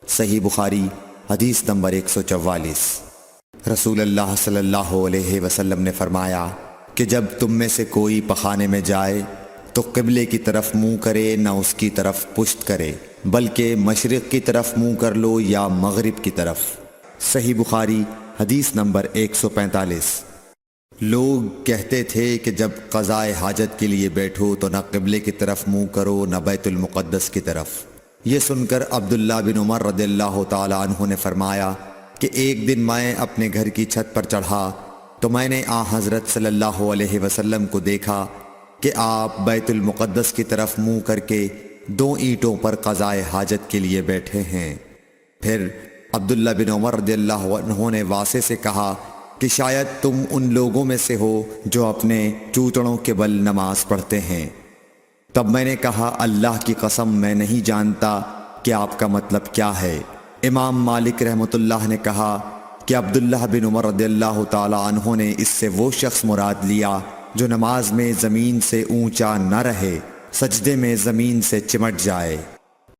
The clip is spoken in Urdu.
صحیح بخاری حدیث نمبر 144۔ رسول اللہ صلی اللہ علیہ وسلم نے فرمایا کہ جب تم میں سے کوئی پخانے میں جائے تو قبلے کی طرف منہ کرے نہ اس کی طرف پشت کرے، بلکہ مشرق کی طرف منہ کر لو یا مغرب کی طرف۔ صحیح بخاری حدیث نمبر 145۔ لوگ کہتے تھے کہ جب قضائے حاجت کے لیے بیٹھو تو نہ قبلے کی طرف منہ کرو نہ بیت المقدس کی طرف۔ یہ سن کر عبداللہ بن عمر رضی اللہ تعالی عنہ نے فرمایا کہ ایک دن میں اپنے گھر کی چھت پر چڑھا تو میں نے حضرت صلی اللہ علیہ وسلم کو دیکھا کہ آپ بیت المقدس کی طرف منہ کر کے 2 اینٹوں پر قضائے حاجت کے لیے بیٹھے ہیں۔ پھر عبداللہ بن عمر رضی اللہ عنہ نے واسع سے کہا کہ شاید تم ان لوگوں میں سے ہو جو اپنے چوچڑوں کے بل نماز پڑھتے ہیں۔ تب میں نے کہا اللہ کی قسم میں نہیں جانتا کہ آپ کا مطلب کیا ہے۔ امام مالک رحمۃ اللہ نے کہا کہ عبداللہ بن عمر رضی اللہ تعالی عنہ نے اس سے وہ شخص مراد لیا جو نماز میں زمین سے اونچا نہ رہے، سجدے میں زمین سے چمٹ جائے۔